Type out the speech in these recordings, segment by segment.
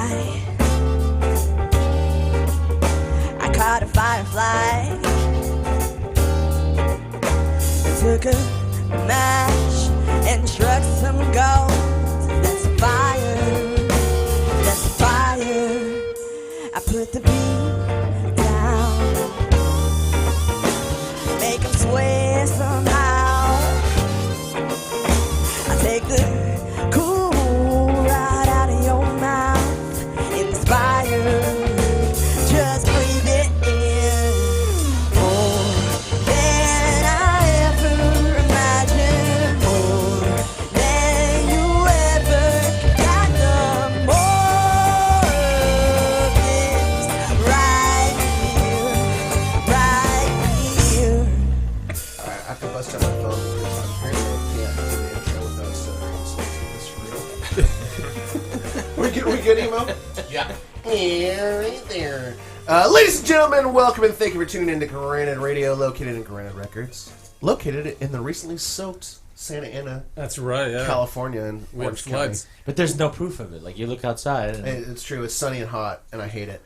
sky. I caught a firefly. Took a match and struck some gold. That's fire. That's fire. I put the beat down. Make 'em sway somehow. I take the cool right out of your mouth. Inspire. Just breathe it in. More than I ever imagined. More than you ever got. The more of this right here. I have to bust out my phone because apparently I can't do the intro without stuttering. So it's real. we good, Emo? Yeah. Yeah, right there. Ladies and gentlemen, welcome and thank you for tuning in to Granite Radio, located in Granite Records. Located in the recently soaked Santa Ana, That's right, yeah. California, and We had Orange floods. But there's no proof of it. Like, you look outside. County. And It's true, it's sunny and hot, and I hate it.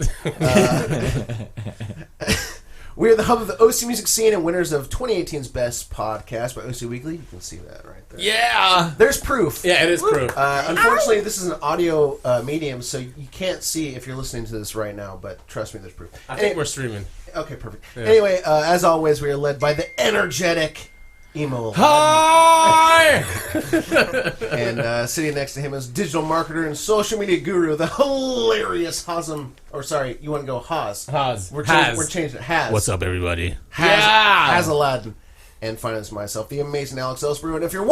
We are the hub of the OC music scene and winners of 2018's Best Podcast by OC Weekly. You can see that right there. Yeah! There's proof. Yeah, it is proof. Unfortunately, this is an audio medium, so you can't see if you're listening to this right now, but trust me, there's proof. I think we're streaming. Okay, perfect. Yeah. Anyway, as always, we are led by the energetic Emo Alaeddin. Hi! And sitting next to him is digital marketer and social media guru, the hilarious Hazem. Or sorry, you want to go Haz. Haz. We're Haz. changing it. Haz. What's up, everybody? Haz Alaeddin. And finance myself, the amazing Alex Elespuru. And if you're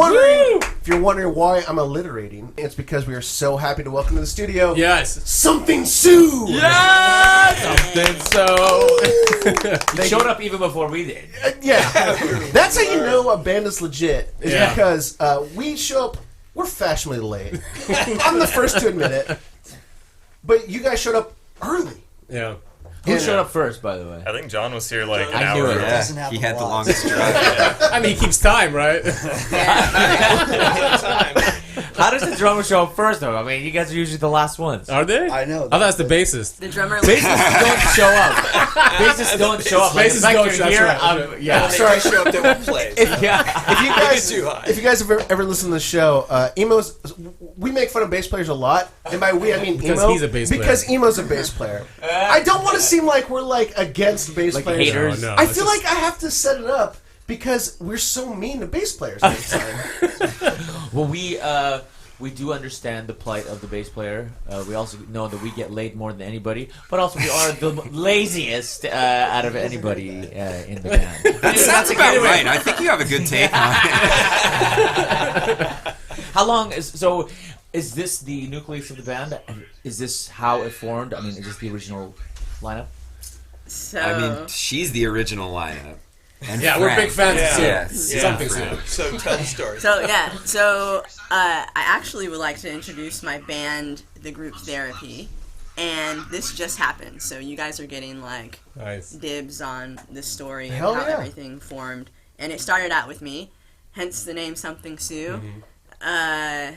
wondering why I'm alliterating, it's because we are so happy to welcome to the studio Yes. Something Sue. Yes! Something so. he showed up even before we did. Yeah, that's how you know a band is legit. Is Yeah. because we show up. We're fashionably late. I'm the first to admit it. But you guys showed up early. Yeah. Who showed up first, by the way? I think John was here like an I hour knew it. ago. Yeah. He had the longest drive. I mean, he keeps time, right? How does the drummer show up first, though? I mean, you guys are usually the last ones. Are they? I know. I thought that's the bassist. The drummer. Bassists don't show up. Bassists don't show up. Like, Bassists it's like don't you're show up, here, that's right. I'm- yeah. Sorry. show up, they won't play. If you guys, too high. if you guys have ever listened to the show, Emo's. We make fun of bass players a lot, and by we I mean Because Emo. he's a bass player. Because Emo's a bass player. I don't want to seem like we're like against bass Like players. haters. No, I it's feel just- like I have to set it up because we're so mean to bass players all the time. Well, we do understand the plight of the bass player. We also know that we get laid more than anybody, but also we are the laziest out of anybody in the band. That sounds about right. I think you have a good take on it. How long is this the nucleus of the band? Is this how it formed? I mean, is this the original lineup? So. I mean, she's the original lineup. And Yeah, we're big fans of Sue. Yes. Something Frank. Sue. So tell the story. I actually would like to introduce my band, the group Therapy, and this just happened. So you guys are getting like Nice. dibs on the story and Hell how yeah. everything formed. And it started out with me, hence the name Something Sue. And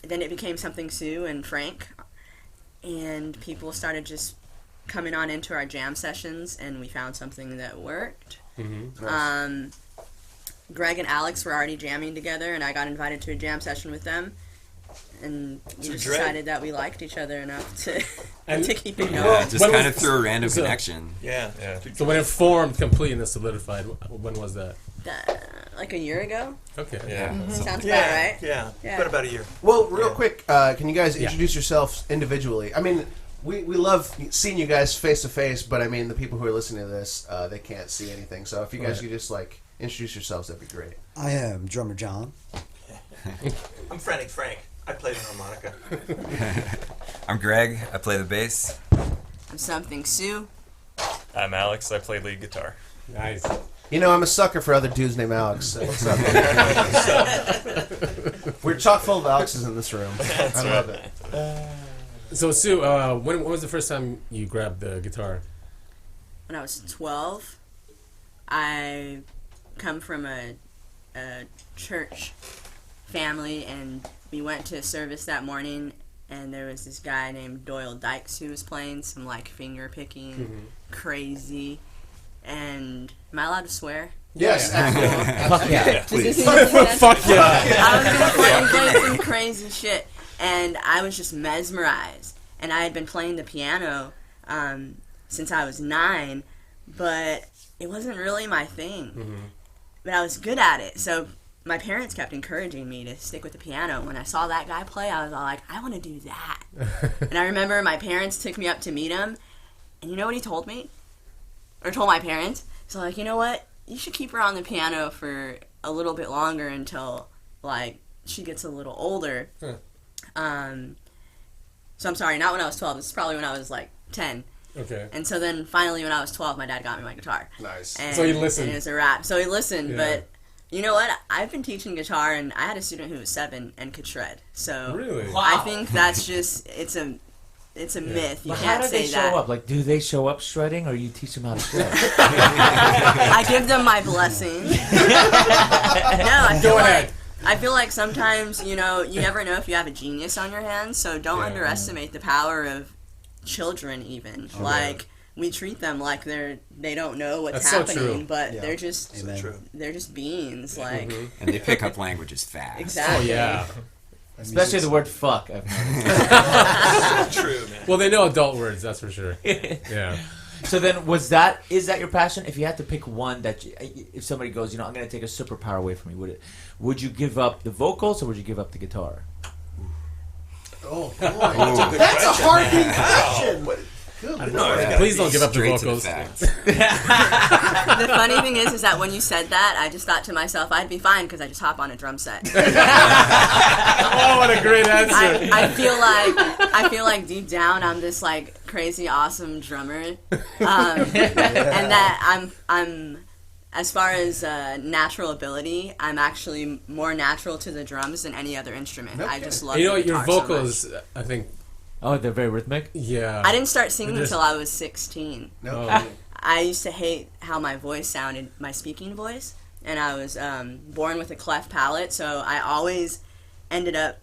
then it became Something Sue and Frank, and people started just coming on into our jam sessions, and we found something that worked. Greg and Alex were already jamming together, and I got invited to a jam session with them, and we just decided that we liked each other enough to to keep it going. Yeah, just When kind was- of through a random so- connection. Yeah. So when it formed completely and solidified, when was that? Like a year ago? Okay. Yeah. Sounds about right. Yeah. Yeah. But about a year. Well, real quick, can you guys introduce yourselves individually? I mean, we love seeing you guys face to face, but I mean, the people who are listening to this, they can't see anything. So if you guys could just like introduce yourselves, that'd be great. I am drummer John. I'm Frantic Frank. I play the harmonica. I'm Greg. I play the bass. I'm Something Sue. I'm Alex. I play lead guitar. Nice. You know, I'm a sucker for other dudes named Alex. So what's up? We're chock full of Alexes in this room. I love it. So Sue, when was the first time you grabbed the guitar? When I was 12, I come from a church family, and we went to service that morning, and there was this guy named Doyle Dykes who was playing some like finger picking, crazy. And am I allowed to swear? Yes, Fuck yeah. Please. Fuck yeah. I was playing some crazy shit, and I was just mesmerized. And I had been playing the piano since I was 9, but it wasn't really my thing. But I was good at it, so my parents kept encouraging me to stick with the piano. When I saw that guy play, I was all like, I want to do that. And I remember my parents took me up to meet him, and you know what he told me? Or told my parents? So like, you know what? You should keep her on the piano for a little bit longer until, like, she gets a little older. So I'm sorry, not when I was 12. This is probably when I was, like, 10. Okay. And so then finally when I was 12, my dad got me my guitar. Nice. And, So he listened. And it was a wrap. So he listened, Yeah. but you know what? I've been teaching guitar, and I had a student who was 7 and could shred. So Really? I think that's just, it's a myth. You But how can't do they say show that. up? Like, do they show up shredding, or you teach them how to shred? I give them my blessing. Go ahead. I feel like sometimes, you know, you never know if you have a genius on your hands, so don't underestimate the power of children even. Like, we treat them like they don't know what's That's so happening, true. but they're just True. they're just beings. Like, And they pick up languages fast. Oh, exactly. yeah. Especially the word fuck. I've noticed. True, man. Well, they know adult words, that's for sure. Yeah. So then, is that your passion? If you had to pick one if somebody goes, you know, I'm going to take a superpower away from you, would you give up the vocals or would you give up the guitar? Oh, boy. That's a hard-hitting question. Good Lord. Please don't give up the Straight to vocals. facts. The funny thing is that when you said that, I just thought to myself, I'd be fine because I just hop on a drum set. Oh, what a great answer. I feel like deep down I'm this like crazy awesome drummer, and that I'm as far as natural ability, I'm actually more natural to the drums than any other instrument. I just love. You know the what? Your guitar so vocals, much. I think, Oh, they're very rhythmic? yeah. I didn't start singing Just- until I was 16. No. Oh. I used to hate how my voice sounded, my speaking voice, and I was born with a cleft palate, so I always ended up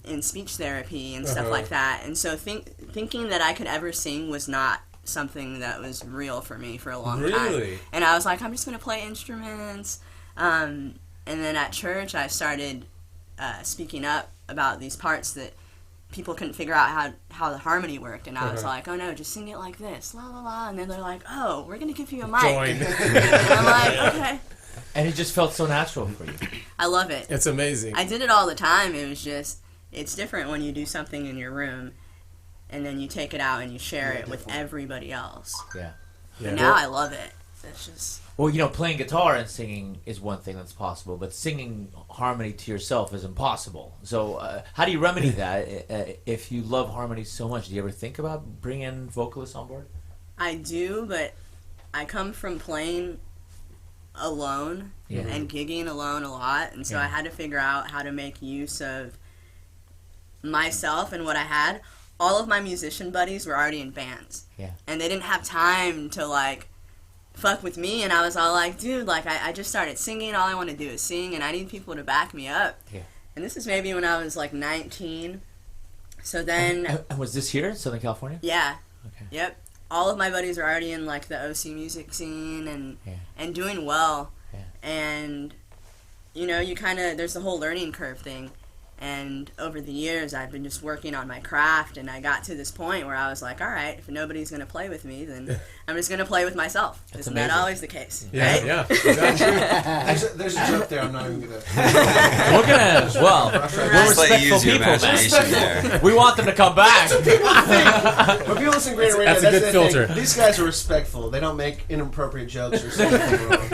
in speech therapy and stuff like that. And so thinking that I could ever sing was not something that was real for me for a long time. Really? And I was like, I'm just going to play instruments. And then at church, I started speaking up about these parts that people couldn't figure out how the harmony worked, and I was like, oh no, just sing it like this, la la la, and then they're like, oh, we're gonna give you a mic. Join. And I'm like, okay. And it just felt so natural for you. I love it. It's amazing. I did it all the time. It was just, it's different when you do something in your room, and then you take it out and you share it with everybody else. Yeah. But now I love it. It's just, Well, you know, playing guitar and singing is one thing that's possible, but singing harmony to yourself is impossible. So how do you remedy that? If you love harmony so much, do you ever think about bringing vocalists on board? I do, but I come from playing alone and gigging alone a lot, and so I had to figure out how to make use of myself and what I had. All of my musician buddies were already in bands, and they didn't have time to like fuck with me, and I was all like, dude, like I just started singing, all I want to do is sing, and I need people to back me up. And this is maybe when I was like 19. So then And was this here in Southern California? yeah. Okay. Yep. All of my buddies are already in like the OC music scene and doing well. Yeah. And you know, you kind of, there's the whole learning curve thing. And over the years, I've been just working on my craft, and I got to this point where I was like, all right, if nobody's going to play with me, then I'm just going to play with myself. Isn't that always the case? Yeah, right? yeah. Exactly. There's a joke there. I'm not even gonna. We're gonna, well, we're Just let respectful you use your people, man. imagination there. We want them to come back. When people listen to Greater Radio, That's a good the filter. thing. These guys are respectful. They don't make inappropriate jokes or something wrong.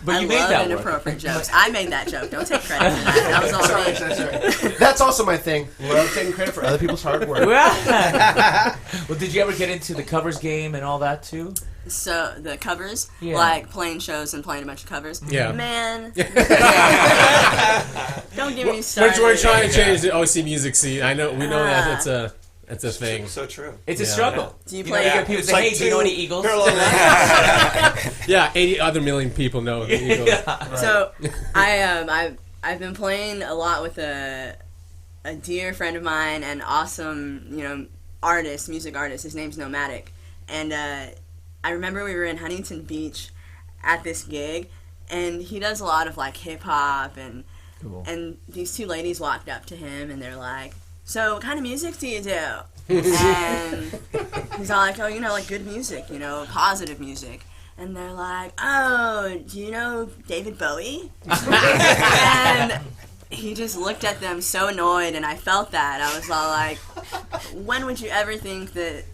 But I you made love that work. inappropriate jokes. I made that joke. Don't take credit for that. That was all Sorry, me. sorry. That's also my thing. Love taking credit for other people's hard work. Well, did you ever get into the covers game and all that too? So the covers, Yeah. like playing shows and playing a bunch of covers. Yeah. Man. Don't get me started. We're trying to change the OC music scene. I know, we know that it's a thing. So true. It's a Yeah. struggle. Do you You play? know, you get people say, hey, do you know any Eagles? Yeah, 80 other million people know the Eagles. So I've been playing a lot with a a dear friend of mine and awesome, music artist. His name's Nomadic. And I remember we were in Huntington Beach at this gig, and he does a lot of like hip hop, and Cool. and these two ladies walked up to him and they're like, "So what kind of music do you do?" And he's all like, "Oh, like good music, positive music." And they're like, "Oh, do you know David Bowie?" And he just looked at them so annoyed, and I felt that. I was all like, when would you ever think that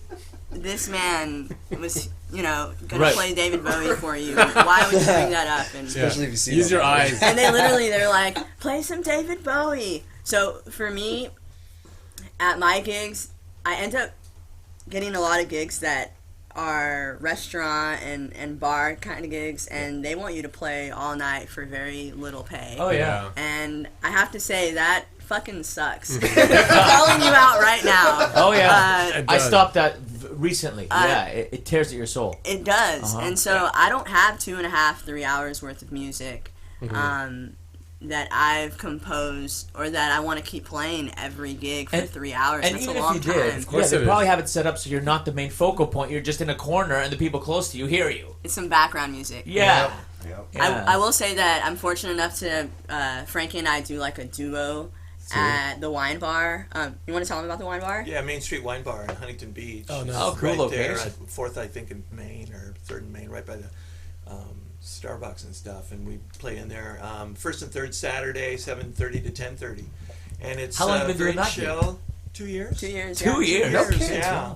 this man was, going to play David Bowie for you? Why would you bring that up? And Especially if you see Use them. your eyes. and they're like, play some David Bowie. So for me, at my gigs, I end up getting a lot of gigs that are restaurant and bar kind of gigs, and they want you to play all night for very little pay. Oh yeah. And I have to say that fucking sucks. I'm calling you out right now. Oh yeah. It I does. stopped that recently. Yeah, it tears at your soul. It does. Uh-huh. And so I don't have 2.5, 3 hours worth of music that I've composed or that I want to keep playing every gig for 3 hours. And That's even a if long you time. did, course they it probably is. have it set up so you're not the main focal point. You're just in a corner, and the people close to you hear you. It's some background music. Yeah. Yep. Yeah. I will say that I'm fortunate enough to, Frankie and I do like a duo at the wine bar. You want to tell them about the wine bar? Yeah, Main Street Wine Bar in Huntington Beach. Oh, nice. Oh, cool Right there, location. at 4th, I think, in Maine, or 3rd in Maine, right by the Starbucks and stuff. And we play in there 1st and 3rd Saturday, 7:30 to 10:30. And it's How long have you been very doing that gig? chill. 2 years? 2 years. 2 years. No kidding. Yeah.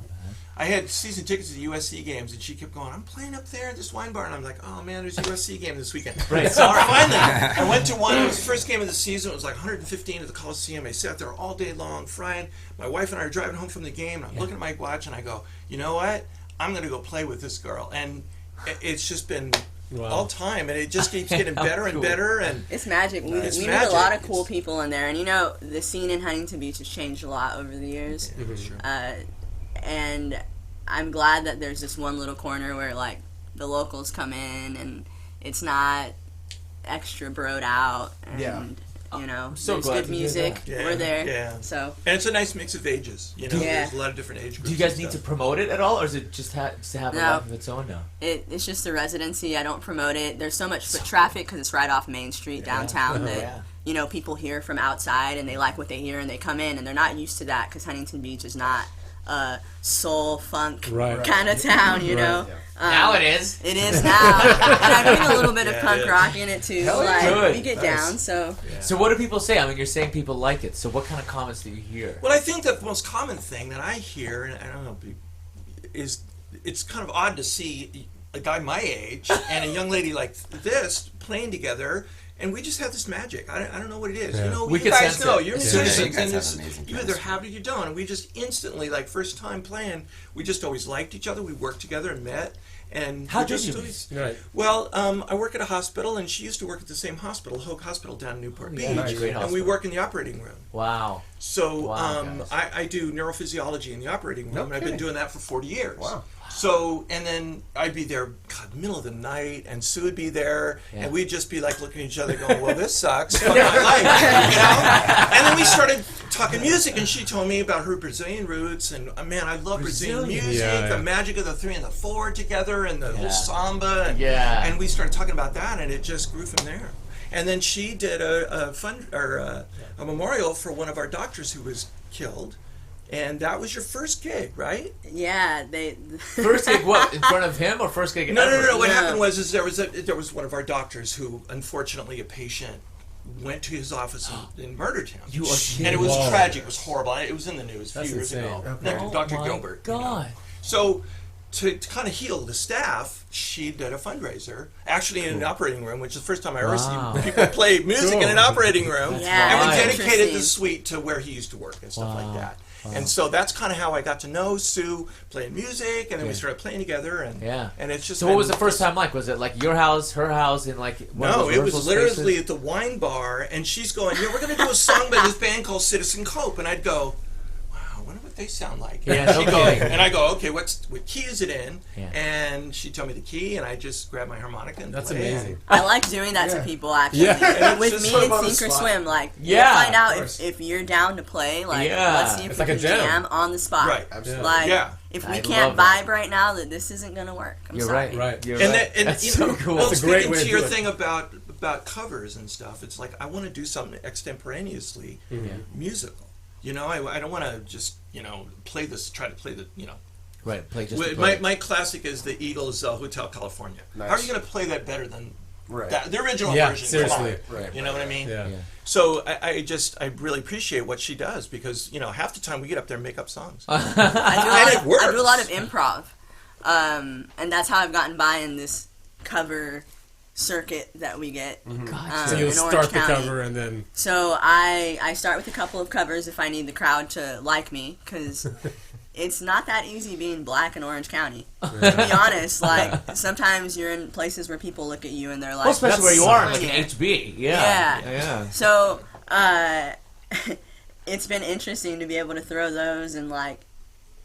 I had season tickets to the USC games, and she kept going, "I'm playing up there at this wine bar," and I'm like, "Oh man, there's a USC game this weekend." Right. So finally, I went to one. It was the first game of the season. It was like 115 at the Coliseum. I sat there all day long, frying. My wife and I are driving home from the game, and I'm looking at my watch, and I go, "You know what? I'm going to go play with this girl." And it's just been all time, and it just keeps getting better and Cool. better. And It's magic. We It's meet magic. a lot of cool people in there, and the scene in Huntington Beach has changed a lot over the years. And I'm glad that there's this one little corner where like the locals come in, and it's not extra broed out, and Yeah. so there's glad good to hear music. that. Yeah, We're there, yeah. so and it's a nice mix of ages. Yeah. There's a lot of different age groups. Do you guys and need to stuff. promote it at all, or is it just to have a No. life of its own now? it's just a residency. I don't promote it. There's so much foot traffic because it's right off Main Street downtown that people hear from outside, and they like what they hear, and they come in, and they're not used to that because Huntington Beach is not a soul funk Right. kind of town, Yeah. Now it is. It is now, and I bring a little bit of Yeah, punk it is. rock in it too. Hell yeah. Like Good. we get Nice. down, so So what do people say? I mean, you're saying people like it. So what kind of comments do you hear? Well, I think the most common thing that I hear, and I don't know, is it's kind of odd to see a guy my age and a young lady like this playing together, and we just have this magic. I don't know what it is. Yeah. We you can guys sense know. it. You're Yeah. musicians, You guys and have it's, amazing you either chemistry. have it or you don't. And we just instantly, like first time playing, we just always liked each other. We worked together and met. And How we did just you always- Right. Well, I work at a hospital, and she used to work at the same hospital, Hoag Hospital down in Newport Beach, nice. Great and we hospital. work in the operating room. Wow. So Wow, guys. I do neurophysiology in the operating room, No and I've been kidding. doing that for 40 years. Wow. So, and then I'd be there, God, middle of the night, and Sue would be there, Yeah. and we'd just be like looking at each other going, well, this sucks. Fuck my life, you know? And then we started talking music, and she told me about her Brazilian roots, and man, I love Brazilian Brazilian. music, Yeah, the yeah. magic of the 3 and the 4 together, and the Yeah. whole samba, and, Yeah. and we started talking about that, and it just grew from there. And then she did a memorial for one of our doctors who was killed, and that was your first gig, right? yeah, First gig what? In front of him or first gig No. ever? What No. happened was there was one of our doctors who, unfortunately, a patient went to his office and murdered him. You are kidding. And it was Whoa. tragic. It was horrible. It was in the news a That's few years insane. ago. Okay. Dr. Oh my Gilbert. you know. God. So, to kind of heal the staff, she did a fundraiser, actually in an operating room, which is the first time I ever Wow. seen people play music in an Cool. operating room. Yeah, and we that's dedicated the interesting. suite to where he used to work and stuff Wow. like that. And so that's kind of how I got to know Sue, playing music, and then we Yeah. started playing together. And Yeah. and it's just So what was been- the first time like? Was it like your house, her house, in like one of No, those it was rehearsal literally spaces? at the wine bar, and she's going, "Yeah, we're going to do a song by this band called Citizen Cope," and I'd go, "Wow, I wonder what they sound like. Yeah, She no go, kidding. and I go, okay, what key is it in? Yeah. And she tell me the key, and I just grab my harmonica and That's play. amazing. I like doing that to people, actually. Yeah. With Just me, put 'em on the it's sink or spot. swim. Like, Yeah, we'll find of out course. if you're down to play. Like, Yeah. let's see if It's we like a can jam. jam on the spot. Right. Absolutely. Like, Yeah. if we I can't love that. vibe right now, that this isn't gonna work. I'm You're sorry. right. Right. You're And, right. and That's you so know, cool. Well, That's a great speaking way to to your do it. thing about covers and stuff, it's like I want to do something extemporaneously musical. You know, I don't want to just try to play the Right. Play just to My play. my classic is the Eagles Hotel California. Nice. How are you going to play that better than Right. the original Yeah, version? seriously. Come on. Right. You know what I mean? Yeah. Yeah. So I really appreciate what she does because half the time we get up there and make up songs. I it do a lot of works. improv, and that's how I've gotten by in this cover circuit that we get. Gotcha. So you'll in start Orange the County. cover and then So I start with a couple of covers if I need the crowd to like me, because it's not that easy being black in Orange County. To be honest, like sometimes you're in places where people look at you and they're like, Well, especially where you are, like Yeah. an HB. Yeah. Yeah. So it's been interesting to be able to throw those and like,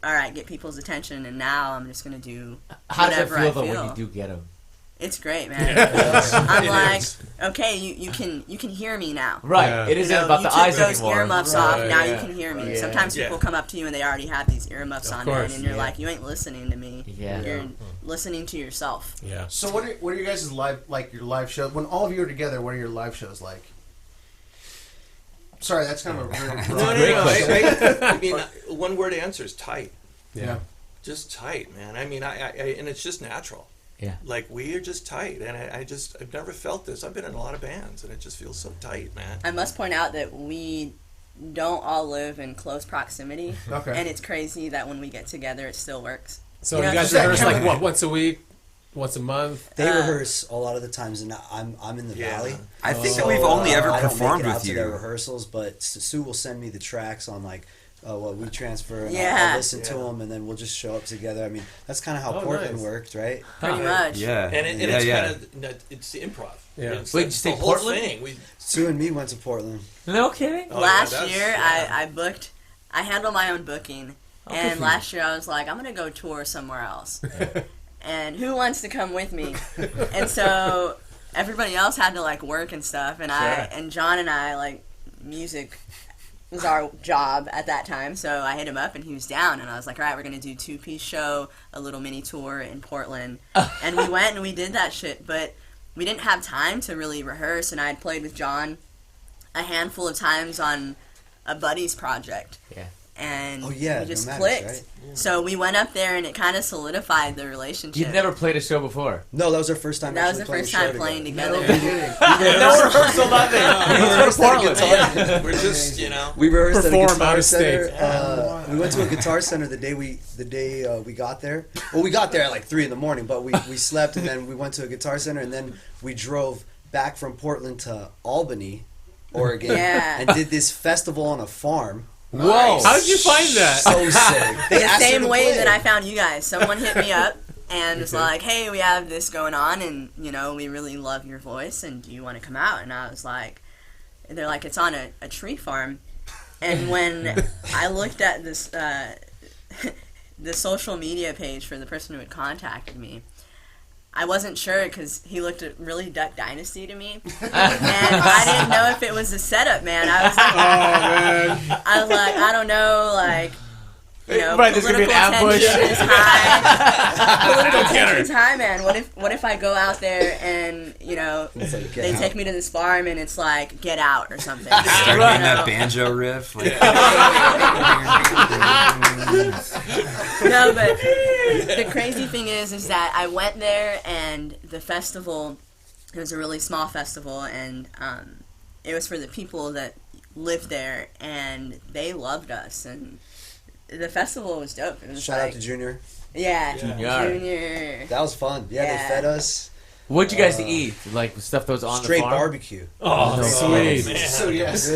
all right, get people's attention, and now I'm just gonna do How does it whatever feel I though feel. when you do get them? It's great, man. I'm like, okay, you can hear me now. Right. Yeah. It isn't You know, about you the took eyes those anymore. earmuffs Right, off. Now yeah. you can hear me. Yeah. Sometimes Yeah. people come up to you and they already have these earmuffs Of on course, and you're yeah. like, you ain't listening to me. Yeah. You're listening to yourself. yeah. So what are you guys' your live show? When all of you are together, what are your live shows like? Sorry, that's kind of a weird. Great question. I mean, one word answer is tight. Yeah. Just tight, man. I mean, I and it's just natural. Yeah. Like we are just tight, and I've never felt this. I've been in a lot of bands, and it just feels so tight, man. I must point out that we don't all live in close proximity. Okay. And it's crazy that when we get together, it still works. So You you know, guys just rehearse that like kind of- what, once a week, once a month? They rehearse a lot of the times, and I'm in the Yeah. valley. I think that So, we've only ever I don't performed make it out with to their you. rehearsals, but Sue will send me the tracks on like what we transfer, and Yeah. I'll listen to them, and then we'll just show up together. I mean, that's kind of how Oh, Portland nice. worked, right? Pretty much. Yeah. And it's yeah. kind of it's the improv. Yeah. It's Wait, like did you say the whole Portland? thing. We Sue and me went to Portland. No kidding. Oh, Last yeah, that's- year, yeah. I booked, I handle my own booking. good And for you. last year I was like, I'm going to go tour somewhere else. And who wants to come with me? And so everybody else had to like work and stuff. And and John and I, like, music was our job at that time. So I hit him up and he was down. And I was like, all right, we're going to do 2-piece show, a little mini tour in Portland. And we went and we did that shit. But we didn't have time to really rehearse. And I had played with John a handful of times on a buddy's project. Yeah. And Oh, yeah, we just Nomadics, clicked. right? So we went up there and it kind of solidified the relationship. You'd never played a show before. No, that was our first time. That was actually the playing first a show time playing together. together. No rehearsal, nothing. Let's go to Portland. Yeah, we're just We rehearsed at a Perform guitar out of center. state. We went to a guitar center the day we got there. Well, we got there at like 3 in the morning, but we slept and then we went to a guitar center and then we drove back from Portland to Albany, Oregon, Yeah. and did this festival on a farm. Whoa. How did you find that? So sick. They The asked her same to way play. that I found you guys. Someone hit me up and was like, hey, we have this going on and, you know, we really love your voice and do you want to come out? And I was like, they're like, it's on a tree farm. And when I looked at this, the social media page for the person who had contacted me, I wasn't sure because he looked really Duck Dynasty to me, and I didn't know if it was a setup, man. I was like, I don't know, like, you know, Right, there's gonna be an political ambush. tension is high. Political Get her. tension's high, man. What if I go out there and you know It's like, get they out. take me to this farm and it's like get out or something? Start You getting know? that banjo riff. Like, No, but the crazy thing is that I went there and the festival, it was a really small festival, and it was for the people that lived there, and they loved us, and the festival was dope. It was Shout like, out to Junior. yeah, Junior. Junior. That was fun. Yeah, Yeah. they fed us. What'd you guys eat? Like stuff that was on Straight the farm? barbecue. Oh, sweet. So yes,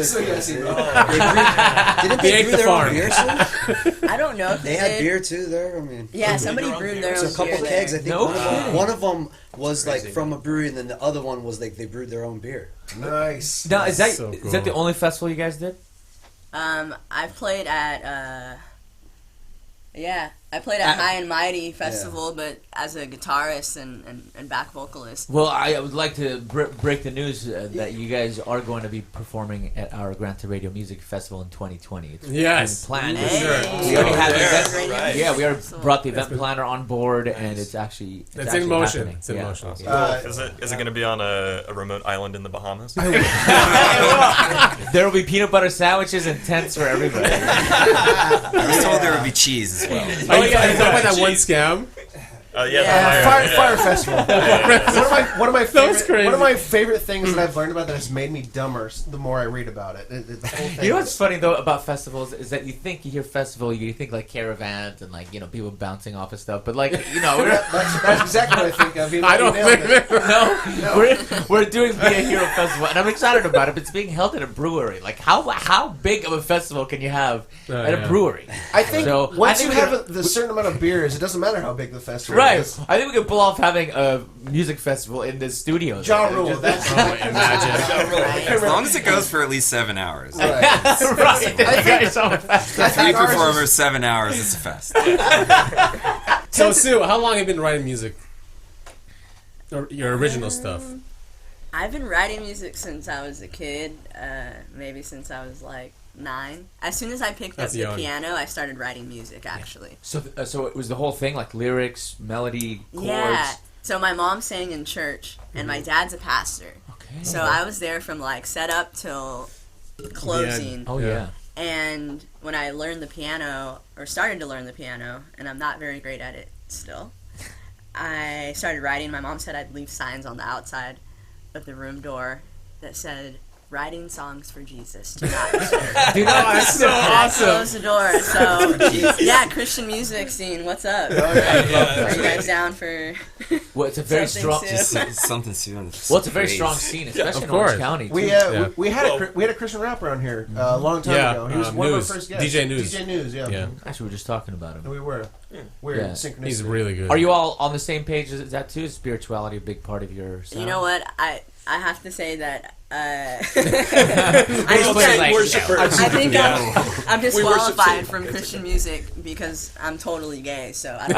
he Didn't They they ate brew the their farm. own beer, Sue? I don't know if They they had did. beer too there. I mean, Yeah, somebody brewed their own there's a couple beer kegs. I there. think No one of them was like Crazy. from a brewery, and then the other one was like they brewed their own beer. Nice. Now, is that So is cool. that the only festival you guys did? I've played at Yeah, I played at High and Mighty Festival, but as a guitarist and back vocalist. Well, I would like to break the news that you guys are going to be performing at our Granta Radio Music Festival in 2020. It's Yes. planned. Hey. Sure. We already have the There. event. Right. Yeah, we already brought the event planner on board, and it's actually It's in motion. happening. It's in Yeah. motion. Is it going to be on a remote island in the Bahamas? There will be peanut butter sandwiches and tents for everybody. I was told there would be cheese as well. Are you talking about that one scam? Fire Festival. One of my was crazy. one of my favorite things that I've learned about that has made me dumber the more I read about it. The whole thing You know what's funny though about festivals is that you hear festival, you think like caravans and like people bouncing off of stuff, but like that's exactly what I think of. I don't think we're doing Be a Hero Festival, and I'm excited about it. But it's being held at a brewery. Like how big of a festival can you have at a brewery? I think So, once I think you we have a certain amount of beers, it doesn't matter how big the festival Right. is. I think we could pull off having a music festival in this studio. Ja Rule. That's Imagine. As long as it goes for at least 7 hours. right. right. Three performers, 7 hours, it's a fest. So, Sue, how long have you been writing music? Or your original stuff? I've been writing music since I was a kid, maybe since I was like 9. As soon as I picked That's up the young. piano, I started writing music, actually. So it was the whole thing, like lyrics, melody, chords. Yeah. So my mom sang in church, and my dad's a pastor. Okay. So I was there from like setup till closing. Oh Yeah. yeah. And when I learned the piano, or started to learn the piano, and I'm not very great at it still, I started writing. My mom said I'd leave signs on the outside of the room door that said, "Writing songs for Jesus. Do not disturb." Dude, that's so And I awesome. closed the door. So, yeah, Christian music scene. What's up? Are you guys down for? Well, it's a very Something strong. soon. Something soon. Well, it's a very strong scene, especially in of course. Orange County. Too. We had a Christian rapper on here a long time Yeah, ago. He was one News. of our first guests. DJ News. DJ News, yeah. Yeah. Actually, we were just talking about him. We were. Weird Yeah. synchronicity. He's really good. Are you all on the same page as that too? Is spirituality a big part of your sound? You know what? I have to say that I Like, worshiper. I think I'm We worship disqualified Satan. from Christian music because I'm totally gay. So I don't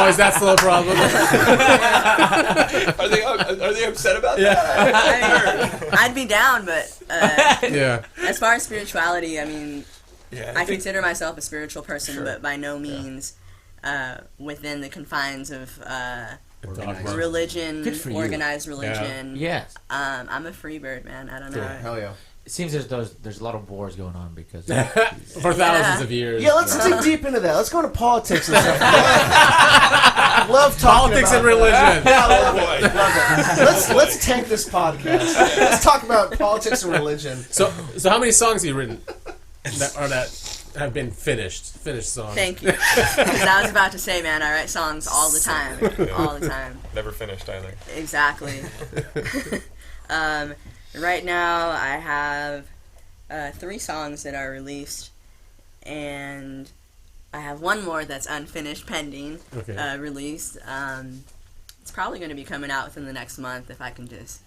Oh, is that still a problem? Are they upset about Yeah. that? I'd be down, but Yeah. as far as spirituality, I mean, Yeah, I consider myself a spiritual person, Sure. but by no means within the confines of Dogma. religion, Good for you. organized religion. Yes. I'm a free bird, man. I don't know. Hell yeah. It seems there's a lot of wars going on because For thousands of years. Yeah, let's dig deep into that. Let's go into politics and stuff. Love talking Politics about and religion. that. I love boy. it. Love it. Let's tank this podcast. Let's talk about politics and religion. So how many songs have you written that have been finished songs? Thank you. Because I was about to say, man, I write songs all the time. All the time. Never finished either. Exactly. Right now, I have 3 songs that are released, and I have one more that's unfinished, pending release. It's probably going to be coming out within the next month if I can just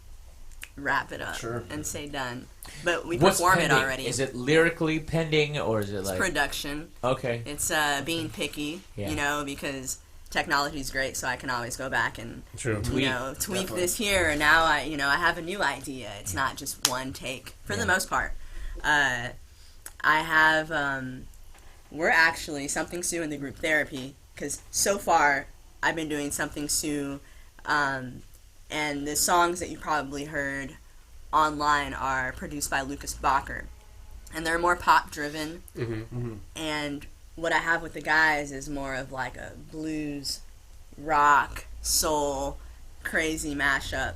wrap it up and say done. But we what's perform pending? it already. Is it lyrically pending or is it It's like production. okay? It's being picky, Yeah. you know, because technology is great, so I can always go back and True. tweak this here. And now I have a new idea. It's not just one take for the most part. I have we're actually Something Sue in the group therapy because so far I've been doing Something Sue, and the songs that you probably heard online are produced by Lucas Bacher, and they're more pop driven. And what I have with the guys is more of like a blues, rock, soul, crazy mashup.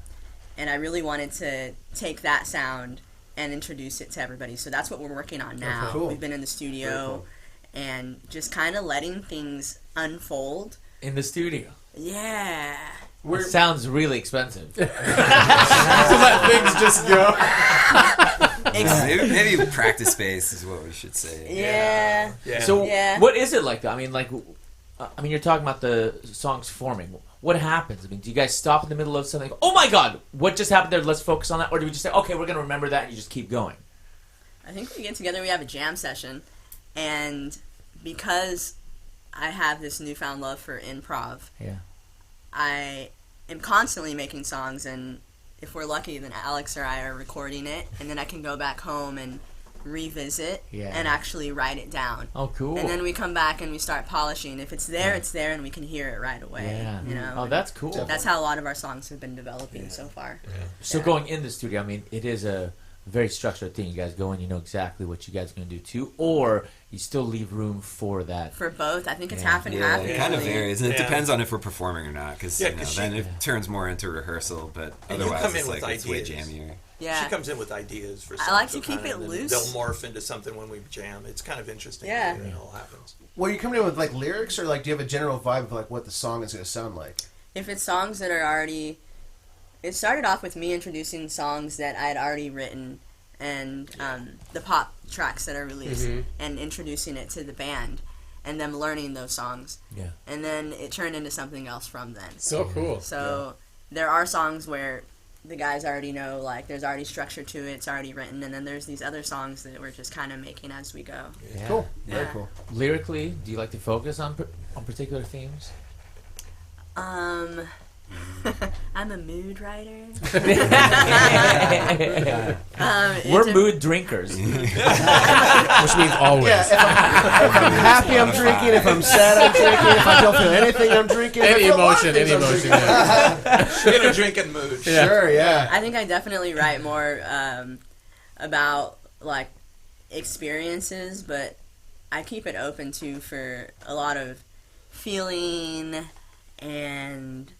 And I really wanted to take that sound and introduce it to everybody. So that's what we're working on now. Okay, cool. We've been in the studio and just kind of letting things unfold. In the studio. Yeah. It sounds really expensive. To let things just go. Maybe practice space is what we should say. Yeah. So Yeah. what is it like? I mean, you're talking about the songs forming. What happens? I mean, do you guys stop in the middle of something? Oh my God, what just happened there? Let's focus on that. Or do we just say, okay, we're gonna remember that, and you just keep going? I think we get together, we have a jam session, and because I have this newfound love for improv, Yeah. I am constantly making songs, and if we're lucky, then Alex or I are recording it, and then I can go back home and revisit and actually write it down. Oh, cool. And then we come back and we start polishing. If it's there, it's there, and we can hear it right away. Yeah. You know? Oh, that's cool. That's how a lot of our songs have been developing so far. So going in the studio, I mean, it is a very structured thing. You guys go in, you know exactly what you guys are going to do too, or you still leave room for that. For both, I think it's half and Yeah, half. it kind of usually. varies, and it depends on if we're performing or not. Because Yeah, 'cause then it turns more into rehearsal, but And you otherwise come it's in with like it's way ideas. jammier. Yeah. She comes in with ideas for I songs. like to so keep kinda, it and then loose. They'll morph into something when we jam. It's kind of interesting. Yeah. When it all happens. Well, you coming in with like lyrics, or like do you have a general vibe of like what the song is going to sound like? If it's songs that are already... It started off with me introducing songs that I had already written and the pop tracks that are released and introducing it to the band and them learning those songs. Yeah. And then it turned into something else from then. So cool. So there are songs where the guys already know, like, there's already structure to it, it's already written, and then there's these other songs that we're just kind of making as we go. Yeah. Cool. Yeah. Very cool. Lyrically, do you like to focus on particular themes? I'm a mood writer. We're mood drinkers. Which means always. Yeah, if I'm happy, I'm drinking. If I'm sad, I'm drinking. If I don't feel anything, I'm drinking. If I Any feel a lot of emotion, things, any I'm emotion. drinking. Yeah. In a drinking mood. Yeah. Sure, yeah. I think I definitely write more about, like, experiences, but I keep it open, too, for a lot of feeling and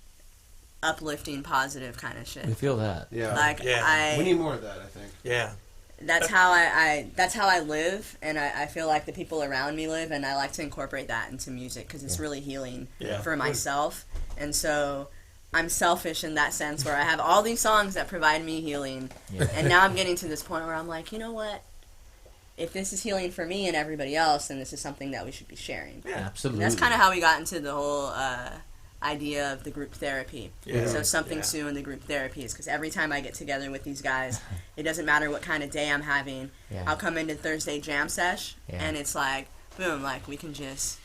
uplifting, positive kind of shit. We feel that. Yeah. Like, Yeah. We need more of that, I think. Yeah. that's how I live, and I feel like the people around me live, and I like to incorporate that into music because it's really healing for myself. And so I'm selfish in that sense, where I have all these songs that provide me healing, and now I'm getting to this point where I'm like, you know what? If this is healing for me and everybody else, then this is something that we should be sharing. Yeah. Absolutely. And that's kind of how we got into the whole idea of the group therapy. Yeah. So something soon in the group therapy is because every time I get together with these guys, it doesn't matter what kind of day I'm having. Yeah. I'll come into Thursday jam sesh, Yeah. and it's like, boom, like we can just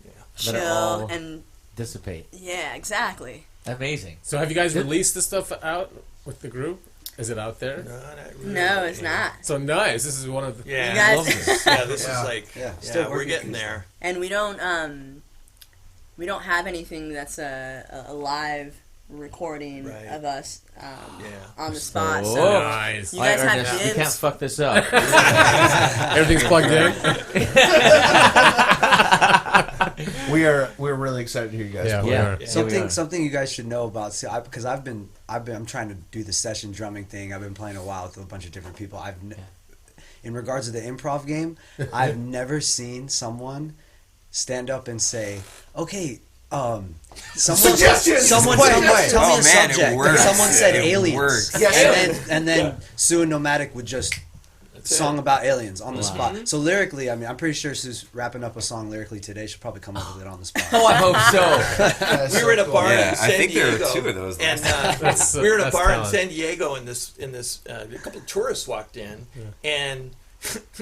Let it chill all and dissipate. yeah, exactly. Amazing. So have you guys released the stuff out with the group? Is it out there? No, not really. No, it's not. So nice. This is one of the... Yeah. You guys- Love this. Yeah, this Yeah. is like, Yeah, still we're working getting through there. And we don't have anything that's a live recording Right. of us Yeah. on the spot. So- So Nice. you guys All right, have Ernest, we dibs. can't fuck this up. Everything's plugged in? We're really excited to hear you guys. Yeah, play. we Yeah. are. Yeah. Something you guys should know about, because I'm trying to do the session drumming thing. I've been playing a while with a bunch of different people. In regards to the improv game, I've never seen someone stand up and say, "Okay, Suggestions! someone Wait, tell me wait. a Oh, man, it subject." works. Someone said It aliens, works. Yes. and then Sue and Nomadic would just song about aliens on the spot. So lyrically, I mean, I'm pretty sure Sue's wrapping up a song lyrically today. She'll probably come up with it on the spot. Oh, I hope so. That's We so were at a cool. bar Yeah, in San I think there Diego. were two of those And last we were at a that's bar in talent. San Diego, and a couple of tourists walked in, and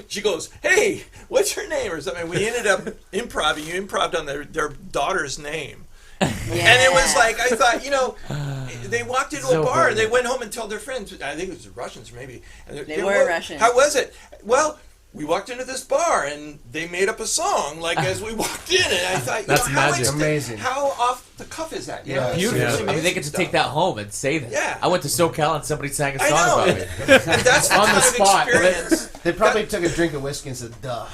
she goes, "Hey, what's your name?" or something. We ended up improvising. You improved on their daughter's name. And it was like, I thought, they walked into So a bar good. and they went home and told their friends. I think it was the Russians, maybe. And They were Russian. How was it? Well, we walked into this bar and they made up a song like as we walked in, and I thought, That's how magic. Amazing. How off the cuff is that? You Yeah. know, it's Beautiful. really I mean, they amazing get to stuff. take that home and say that. Yeah. I went to SoCal and somebody sang a I song know. about me. And that's the On the kind of spot. experience. They probably took a drink of whiskey and said, "Duh."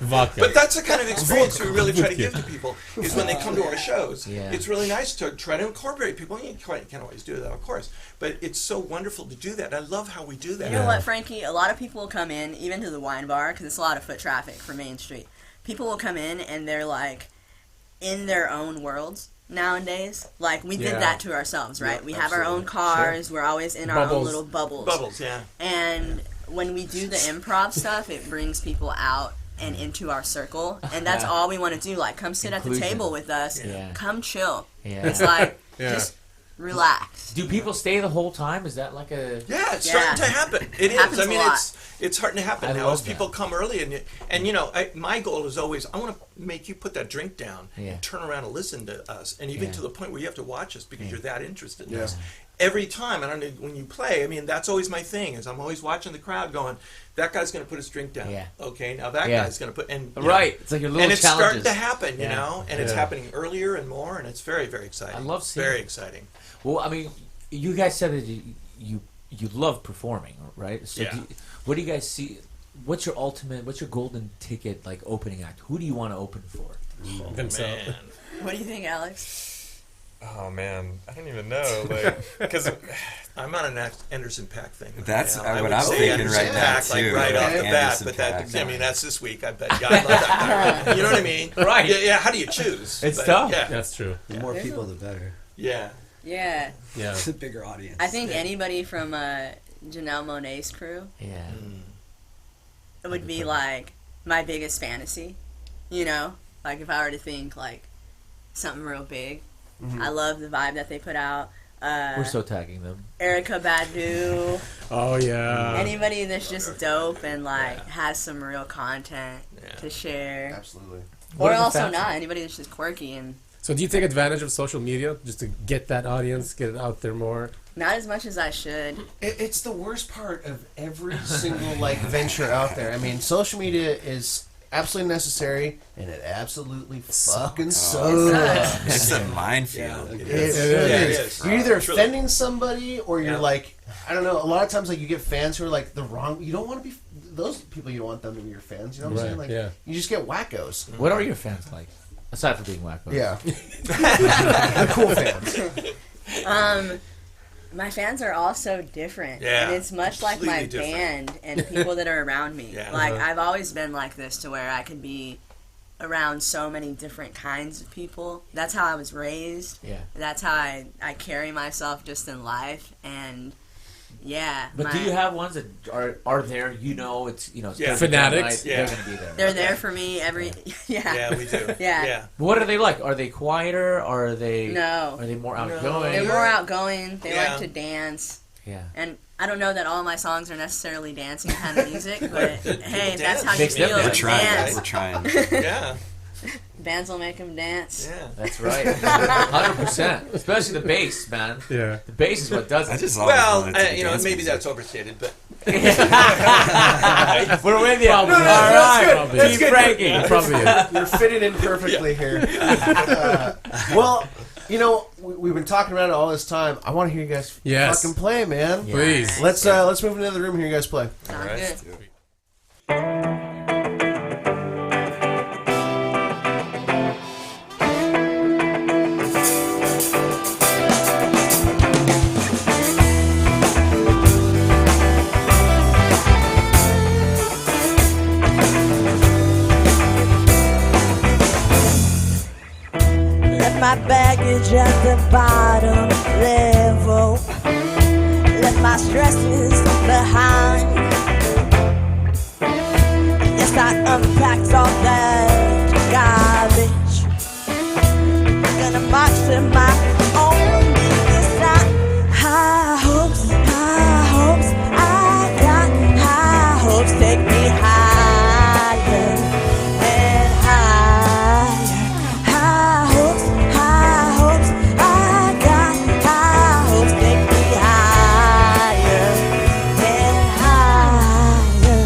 Vodka. But that's the kind of experience we really try to give to people is when they come to our shows. Yeah. It's really nice to try to incorporate people. You can't always do that, of course, but it's so wonderful to do that. I love how we do that. You know what, Frankie? A lot of people will come in, even to the wine bar, because it's a lot of foot traffic for Main Street. People will come in and they're like in their own worlds nowadays. Like we did Yeah. that to ourselves, right? Yeah, we have our own absolutely. cars. We're always in our own Bubbles. little bubbles. Bubbles, yeah. And when we do the improv stuff, it brings people out and into our circle, and that's all we want to do. Like, come sit at the Inclusion. table with us. Yeah. Come chill. Yeah. It's like Yeah. just relaxed. Do people stay the whole time? Is that like a? Yeah, it's starting to happen. It is. Happens I mean, a lot. it's starting to happen I now love as people that. come early and you know, my goal is always I want to make you put that drink down Yeah. and turn around and listen to us, and even Yeah. to the point where you have to watch us because you're that interested in Yeah. us. Every time, I don't know, when you play, I mean, that's always my thing. Is I'm always watching the crowd, going, "That guy's going to put his drink down. Yeah. Okay, now that Yeah. guy's going to put and you Right. know, It's like your little and it's challenges. starting to happen, you Yeah. know, and it's Yeah. happening earlier and more, and it's very, very exciting. I love seeing very it. exciting. Well, I mean, you guys said that you love performing, right? So Yeah. what do you guys see? What's your ultimate? What's your golden ticket like opening act? Who do you want to open for? Themselves. Man. What do you think, Alex? Oh man, I don't even know. Like, because I'm on an Anderson .Paak thing. Right That's now. what I would I'm say thinking Anderson right now, .Paak, like too. right off the bat, Anderson but that .Paak. I mean that's this week. I bet. Yeah, I love that guy. You know what I mean? Right. Yeah. Yeah. How do you choose? It's But, tough. Yeah. That's true. The more people, the better. Yeah. Yeah, Yeah. It's a bigger audience. I think anybody from Janelle Monáe's crew Yeah. would be like my biggest fantasy. You know, like if I were to think like something real big. I love the vibe that they put out. We're so tagging them. Erica Badu, Oh yeah. anybody that's just dope and like has some real content Yeah. to share, Absolutely. What or are the also fans not like? anybody that's just quirky and So do you take advantage of social media just to get that audience, get it out there more? not as much as I should. It's the worst part of every single like venture out there. I mean, social media is absolutely necessary, and it absolutely fucking sucks. It's a minefield. It is. really Yeah, it is. is. You're either Truly. offending somebody, or you're Yeah. like, I don't know. A lot of times, like you get fans who are like the wrong. You don't want to be those people. You don't want them to be your fans. You know what I'm saying? Right, Like, yeah. you just get wackos. What are your fans like? Aside from being wacko. Yeah, the cool fans. My fans are also different, Yeah, and it's much like my completely different. band and people that are around me. Yeah. Like I've always been like this, to where I could be around so many different kinds of people. That's how I was raised. Yeah. That's how I carry myself just in life, and yeah. But do you have ones that are there? You know, it's Yeah. Fanatics? Yeah. They're going to be there. They're there for me every. Yeah. Yeah, we do. Yeah. Yeah. What are they like? Are they quieter? Or are they? No. Are they more No. outgoing? They're more outgoing. They Yeah. like to dance. Yeah. And I don't know that all my songs are necessarily dancing kind of music, but hey, if that's how you Makes them feel, dance. We're trying. dance. We're trying. Yeah. Bands will make them dance. Yeah. That's right. 100%. Especially the bass, man. Yeah. The bass is what does I it. just always Well, wanted to you know, dance maybe music. that's overstated, but We're with you. All right. That's Keep good. breaking. Probably is. You're fitted in perfectly here. Well, you know, we've been talking about it all this time. I want to hear you guys Yes. fucking play, man. Yeah. Please. Let's move into the room and hear you guys play. Sounds Alright. good. Left my baggage at the bottom level. Left my stresses behind. Yes, I unpacked all that garbage. Gonna march to my own beating sound. High hopes, I got high hopes. Take me higher and higher. High hopes, I got high hopes. Take me higher and higher.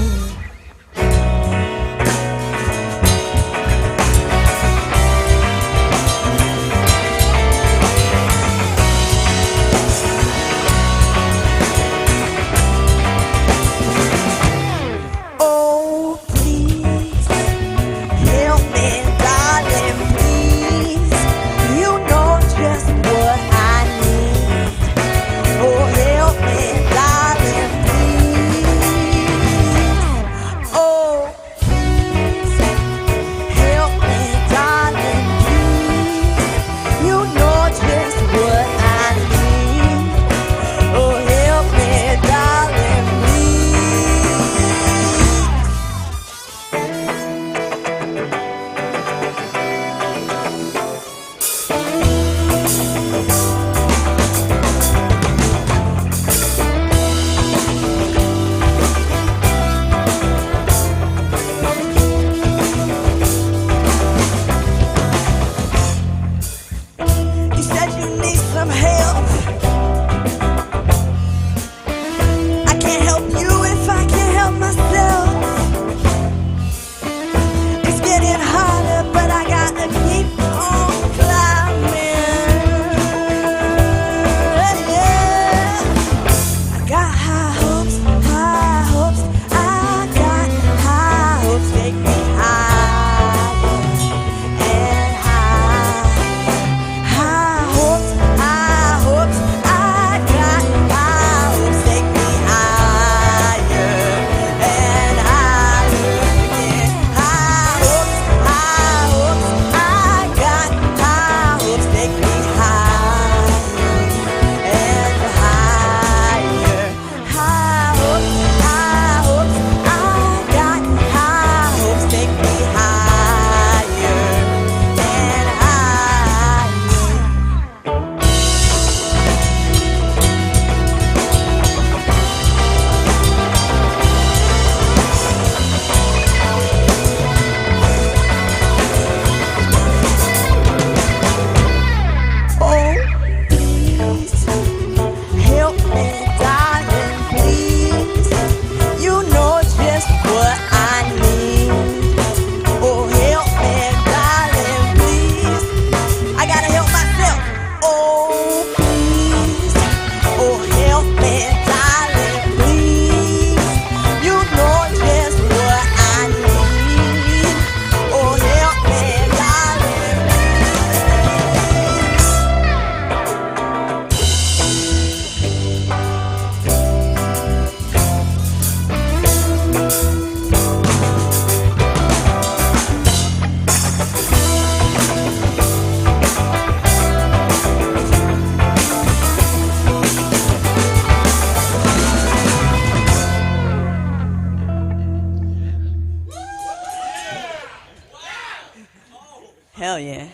Hell yeah.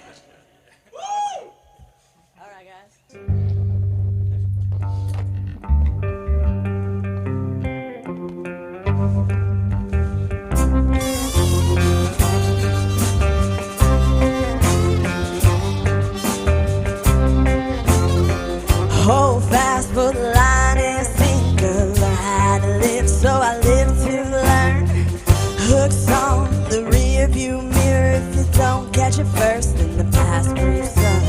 All right, guys. Hold fast for the line and sinker. Learn how to live, so I live to learn. Hooks on the rear view mirror. If you don't catch it first, then the past creeps up.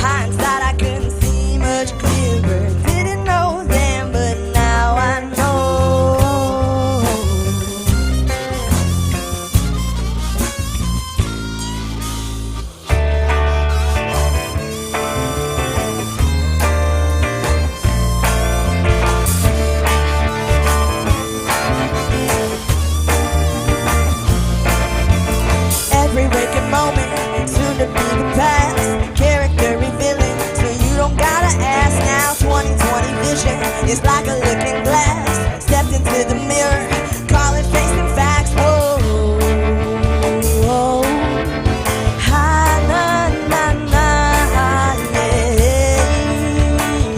Hindsight, I couldn't see much clearer. Didn't know then, but now I know. Every waking moment, soon to be the past. Character revealing, so you don't gotta ask now. 2020 vision is like a looking glass. Stepped into the mirror, call it facing facts. Whoa, whoa. Ha, na, na, na,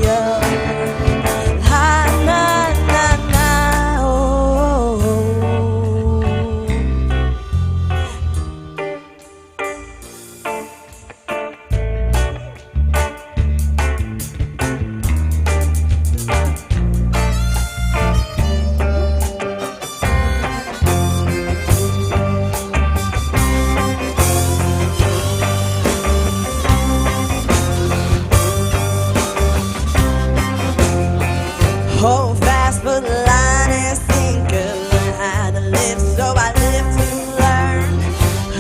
yeah. Ha, na, na, na, oh. Hold fast for the line and sinker. Learn how to live, so I live to learn.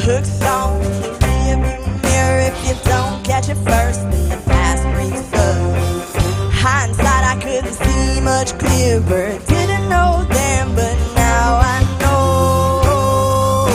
Hooks on the rear view mirror. If you don't catch it first, then the past creeps up. Hindsight, I couldn't see much clearer. Didn't know then, but now I know.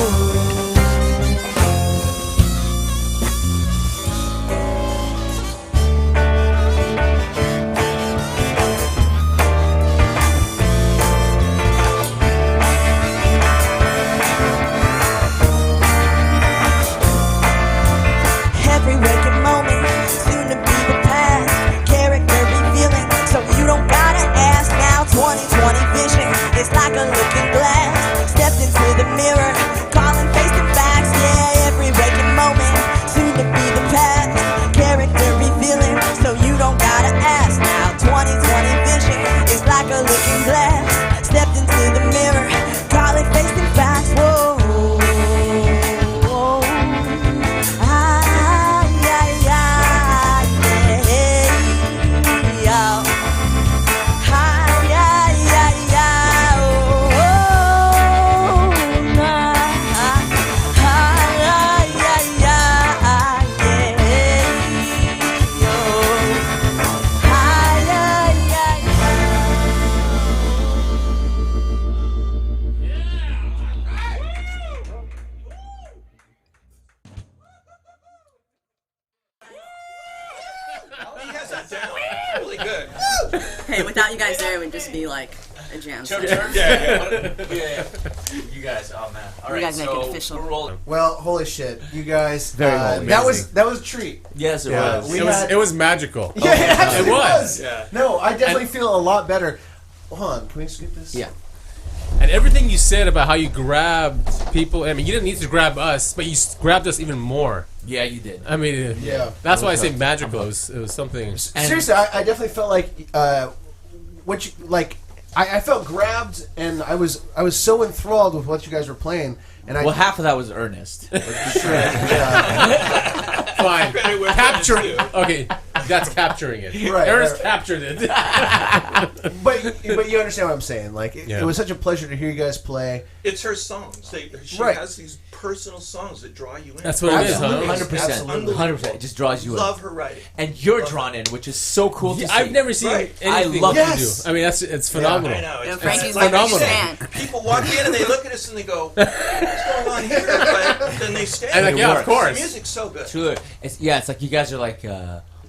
Every waking moment, soon to be the past. Character revealing, so you don't gotta ask now. 2020 vision, it's like a looking glass. Stepped into the mirror, calling facing facts. Yeah, every waking moment, soon to be the past. Character revealing, so you don't gotta ask now. 2020 vision, it's like a looking glass. Stepped into the mirror, calling facing facts. Whoa. He has that down. Really good. Hey, without you guys there, it would just be like a jam session. Yeah. You guys, oh man. All You right, guys make it so official. we're rolling. Well, holy shit, you guys! Very holy. that was a treat. Yes, it Yeah, was. we It was, had- it was magical. Yeah, it actually It was. was. Yeah. No, I definitely feel a lot better. Hold on, can we skip this? Yeah. And everything you said about how you grabbed people, I mean, you didn't need to grab us, but you grabbed us even more. Yeah, you did. I mean, Yeah. that's why I say magical. It was something. Seriously, I definitely felt like what you like. I felt grabbed, and I was so enthralled with what you guys were playing. And Well, half of that was Ernest. Fine. Credit where Capture. credit's due. Okay, that's capturing it. Right, Ernest right. captured it. but you understand what I'm saying. Like Yeah. it was such a pleasure to hear you guys play. It's her songs. She Right. has these personal songs that draw you in. That's what it is, huh? Absolutely. 100%. Absolutely. 100%. It just draws you in. Love her writing. And you're drawn in, which is so cool to see. I've never seen Right. anything I love you Yes. do. I mean, it's phenomenal. I know. Yeah, It's, Frankie's it's like a phenomenal. fan. People walk in and they look at us and they go, "What's going on here?" But then they stay. And like, It yeah, of works. course. The music's so good. Truly. It's like you guys are like,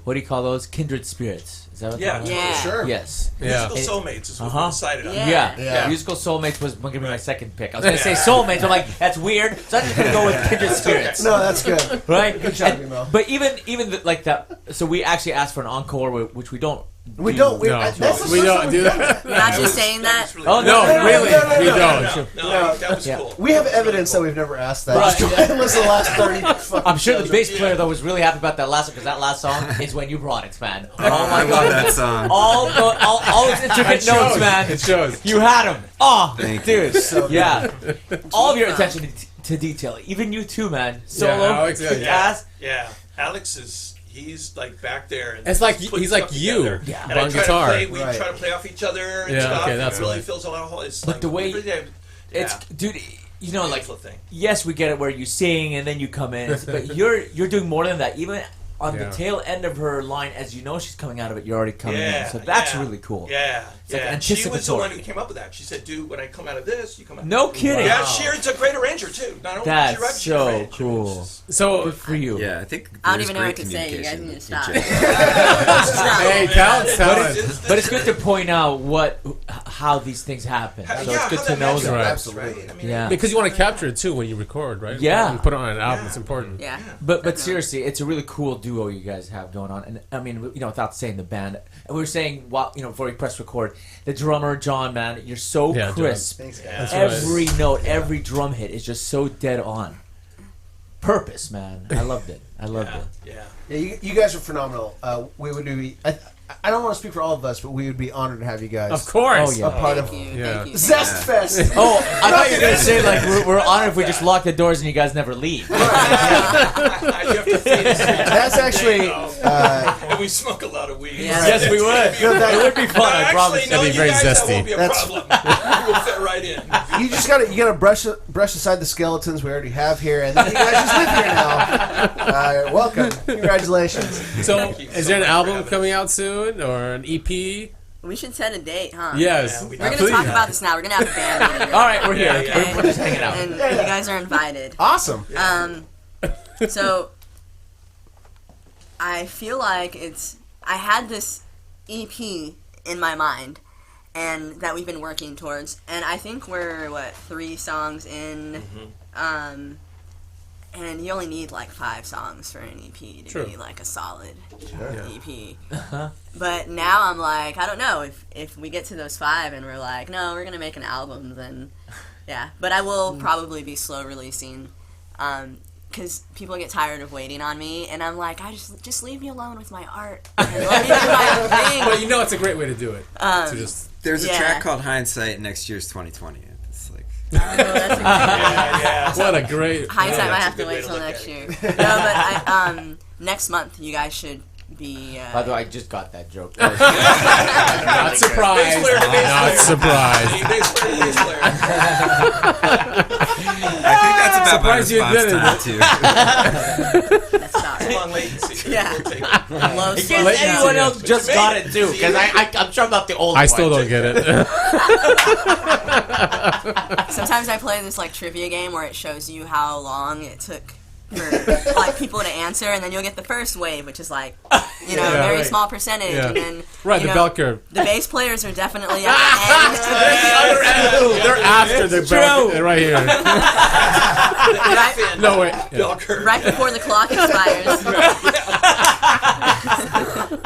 what do you call those? Kindred spirits. Is that what Yeah, that was? Yeah. Sure. Yes. Yeah. Musical Soulmates is what Uh-huh. we decided on. Yeah. Yeah. Musical Soulmates was going to be my second pick. I was going to say Soulmates. I'm like, that's weird. So I'm just going to go with Kindred Spirits. No, that's good. Right? Good job, And- Emo. But even like that. So we actually asked for an encore, which we don't. We don't. No, That's the we first don't time do we've done that. You're not just saying that. Oh, No, no, really, no, no, we no, don't. No, that was Yeah. cool. We have evidence that we've never asked that. Right. Just go listen to the last 30 fucking I'm sure the shows. bass player though was really happy about that last one because that last song is when you brought it, man. Oh I my love god, that song. all those intricate notes, man. It shows. You had them. Oh, Thank you. dude. Yeah. All of your attention to detail. Even you too, man. Solo. Alex, yeah, kick yeah. ass. Yeah, Alex he's like back there. And It's like putting he's like stuff you together. Yeah. And I on try to guitar. play- we Right. try to play off each other and Yeah, stuff. okay, and that's it really right. fills a lot of holes. But the way it's, dude, you know, like, Beautiful thing. yes, we get it where you sing and then you come in, but you're doing more than that. Even on Yeah. the tail end of her line, as you know she's coming out of it, you're already coming in. Yeah, So that's yeah. really cool. Yeah, like yeah. She was the anticipatory. one who came up with that. She said, "Dude, when I come out of this, you come out." No kidding. Yeah, Sheeran's a great arranger too. Not only That's did she write, she so arranged. cool. So, Good for you. Yeah, I think I don't there's even know what great to say. You guys need to communication stop. hey, talent's talent. But it's good to point out how these things happen. So Yeah, it's good how to that know matches them. Right. up, Absolutely. I mean, Yeah. Because you want to capture it too when you record, right? Yeah. And put it on an album. It's important. Yeah. But seriously, it's a really cool duo you guys have going on. And I mean, you know, without saying the band, and we were saying, while, you know, before we press record, the drummer John, man, you're so Yeah, John. crisp. Thanks, guys. That's right. Every note, every drum hit is just so dead on. Purpose, man. I loved it. I loved it. Yeah. Yeah, you guys are phenomenal. We would be. I don't want to speak for all of us, but we would be honored to have you guys. Of course. Oh, yeah. A part Thank of you. Yeah. Thank you. Zest Fest. Oh, I thought you were gonna say like we're honored if we just lock the doors and you guys never leave. You have to feed us. That's actually. And we smoke a lot of weed. Yeah. Yes, we would. No, that- It would be fun. I promise. Actually, no, That'd be you very guys, zesty. that won't be a That's- problem. We'll fit right in. You just gotta brush aside the skeletons we already have here, and then you guys just live here now. Welcome, congratulations. So, Thank you is so there an much for album having coming out soon or an EP? We should set a date, huh? Yes. Yeah, we We're gonna Please. talk about this now. We're gonna have a band meeting. All right, we're here. Yeah, yeah. We're just hanging out. And you guys are invited. Awesome. So I feel like I had this EP in my mind and that we've been working towards, and I think we're 3 songs in, and you only need like 5 songs for an EP to True. be like a solid Yeah. EP. But now I'm like, I don't know if we get to those 5 and we're like, no, we're gonna make an album, then yeah. But I will probably be slow releasing, because people get tired of waiting on me, and I'm like, I just leave me alone with my art and let me do my thing. But you know it's a great way to do it. To just There's a Yeah. track called Hindsight. Next year's 2020. It's like That's Yeah. what a great hindsight. that's I a have to good way wait to till look next at year. it. No, but next month you guys should be. By the way, I just got that joke. Not surprised. Bass player to bass Not player. surprised. Bass player to bass player. I think that's about my Surprised you response admitted time too. That's about right. Long latency. Yeah. We'll take it. Low In slow case Latency, anyone yeah. else just But you got made it it. too, because I'm sure I'm not the old I one. still don't get it. Sometimes I play this like trivia game where it shows you how long it took for like people to answer, and then you'll get the first wave, which is like a Yeah, very right. small percentage, Yeah. and then Right, you the know, bell curve. The bass players are definitely at the end. They're after the bell curve. Right here. right, No, wait. Bell curve. right before the clock expires.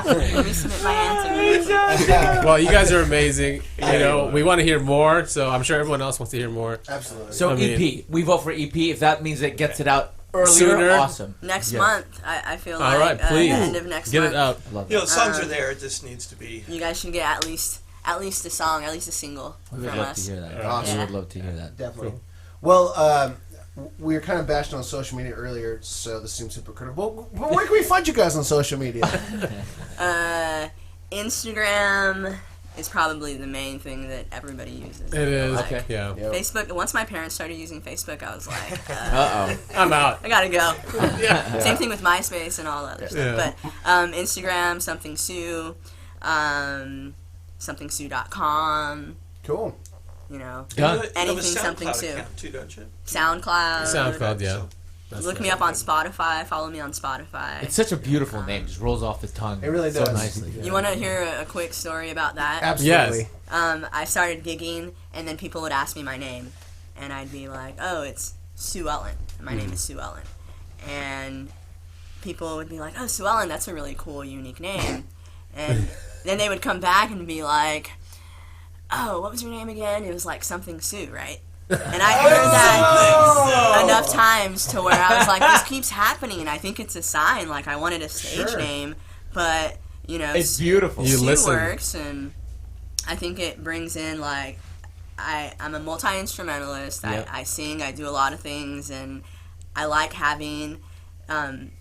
Let me submit my answer. Well, you guys are amazing. You know, we want to hear more, so I'm sure everyone else wants to hear more. Absolutely. So I mean- EP, we vote for EP. If that means it gets it out earlier, Sooner. awesome. Next Yeah. month, I feel All like right, please. the end of next Get month, it out. I love You know, that. the songs are there. It just needs to be. you guys should get at least a song, at least a single We would from love us. to hear that. Awesome. We would love to hear that. Definitely. Well, we were kind of bashing on social media earlier, so this seems hypocritical. But where can we find you guys on social media? Instagram is probably the main thing that everybody uses. It is. Like, Okay. Yeah. Yep. Facebook. Once my parents started using Facebook, I was like, Uh-oh. I'm out. I gotta go. Yeah. Same thing with MySpace and all that other stuff. Yeah. But Instagram, something Sue, somethingsue.com. Cool. You know, Done. You have a Anything, something SoundCloud too. account too, don't you? SoundCloud. SoundCloud, yeah. Look me up on Spotify. Follow me on Spotify. It's such a beautiful name. Just rolls off the tongue. It really so does. nicely. You want to hear a quick story about that? Absolutely. Yes. I started gigging, and then people would ask me my name, and I'd be like, "Oh, it's Sue Ellen. My name is Sue Ellen," and people would be like, "Oh, Sue Ellen, that's a really cool, unique name," and then they would come back and be like, "Oh, what was your name again?" It was like something Sue, right? And I heard that enough times to where I was like, this keeps happening, and I think it's a sign. Like, I wanted a stage name, but, you know, It's beautiful. You Sue listen. works, and I think it brings in, like, I'm a multi-instrumentalist. Yep. I sing, I do a lot of things, and I like having an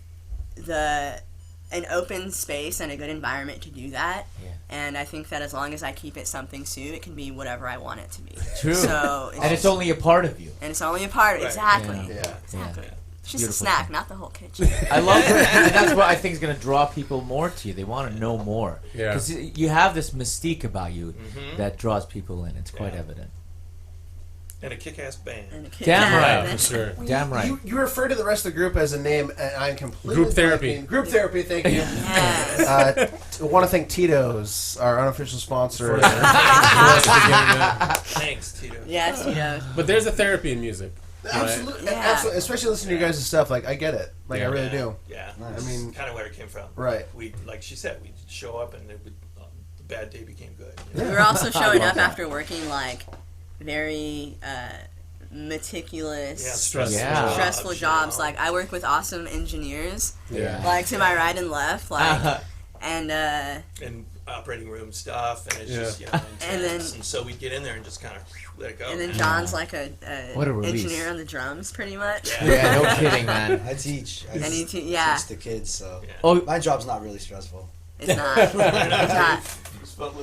open space and a good environment to do that. Yeah. And I think that as long as I keep it something Sue, it can be whatever I want it to be. True. So And it's only a part of you. and it's only a part. Exactly. Yeah. Exactly. It's just Beautiful. a snack, not the whole kitchen. I love it. And that's what I think is going to draw people more to you. They want to know more. Yeah. Because you have this mystique about you that draws people in. It's quite evident. And a kick-ass band. And a kid Damn cat, right. then- For sure. Damn right. You refer to the rest of the group as a name, and I'm completely Group therapy. blanking. Group therapy, thank you. Yes. I want to thank Tito's, our unofficial sponsor. Thanks, Tito. Yes, you know. But there's a therapy in music. Absolutely, Yeah. absolutely. Especially listening to your guys' stuff. Like, I get it. Like, I really do. Yeah. I mean, Kind of where it came from. right. We, like she said, we'd show up and it would, the bad day became good. We were also showing up after working like very meticulous, Stressful. Yeah. stressful jobs. Like I work with awesome engineers, Yeah. like to my right and left, like and And operating room stuff, and it's Yeah. just, intense. And then- and so we'd get in there and just kind of let it go. and then John's like What a release. engineer on the drums, pretty much. Yeah, no kidding, man. I teach. I And you teach yeah, the kids, so Oh, my job's not really stressful. it's not. It's not.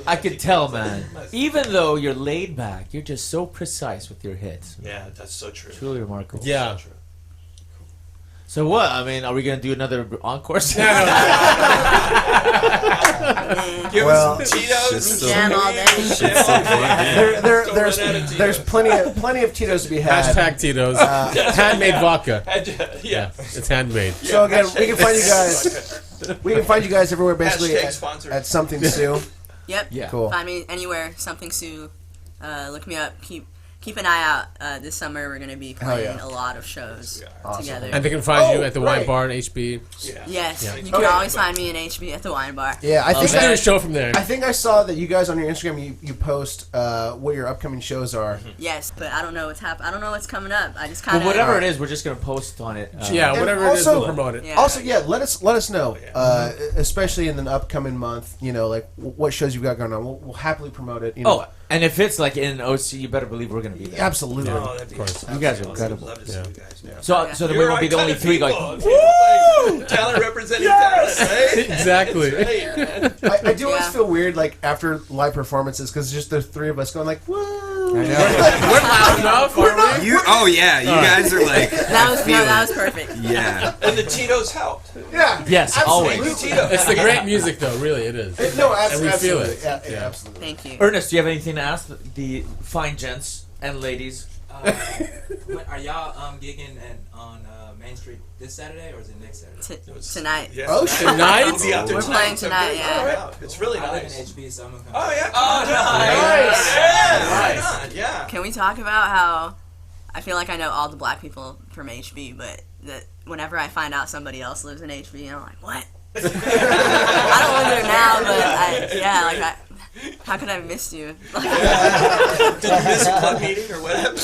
I could tell, man. Even though you're laid back, you're just so precise with your hits. Yeah, that's so true. Truly remarkable. Yeah. So true. So what? I mean, are we gonna do another encore? Give Well, us some Tito's. We jam all day. There's plenty of Tito's to be had. Hashtag Tito's. Handmade vodka. Yeah. It's handmade. So again, we can find you guys. We can find you guys everywhere, basically Hashtag at, sponsor. at Something Sue. Yep. Yeah. Cool. Find me anywhere. Something Sue. Look me up. Keep an eye out. This summer we're gonna be Hell playing yeah. a lot of shows Awesome. together. And they can find you Oh, at the right. Wine Bar in HB. Yeah. Yes, Yeah. you can always find me in HB at the Wine Bar. Yeah, I We think should do a show from there. I think I saw that you guys on your Instagram you post what your upcoming shows are. Yes, but I don't know what's happening. I don't know what's coming up. I just kind Well, of whatever it is, we're just gonna post on it. Yeah, And whatever it is, also- we'll promote it. Yeah. Also, yeah, let us know, especially in the upcoming month. You know, like what shows you've got going on. We'll happily promote it. You know. Oh, and if it's like in OC, you better believe we're gonna be there. Absolutely. Oh, that'd be course. awesome. You guys are Awesome. incredible. Love to see you guys. Yeah. So then we You're won't be our the only kind of three people, going. you know, like, talent representing talent, right? Exactly. Right, man. I do always Yeah. feel weird, like after live performances, because just the three of us going like, "Whoa!" We're loud enough, aren't we? You guys are like. that was perfect. Yeah. And the Tito's helped. Yeah. Yes, Absolutely. always. Tito. It's the great music, though. Really, it is. No, And we feel absolutely. it. Yeah, Yeah. absolutely. Thank you. Ernest, do you have anything to ask the fine gents and ladies? Are y'all gigging on Main Street this Saturday or is it next Saturday? Tonight. Yes, Oh, tonight? We'll be out there We're tonight. playing tonight, yeah. It's really I live in nice. HB, so I'm gonna come. Oh, yeah. Oh, Nice. Yeah. Yeah. Can we talk about how I feel like I know all the black people from HB, but that whenever I find out somebody else lives in HB, I'm like, what? I don't live there now, but how could I have missed you? Did you miss a club meeting or what happened?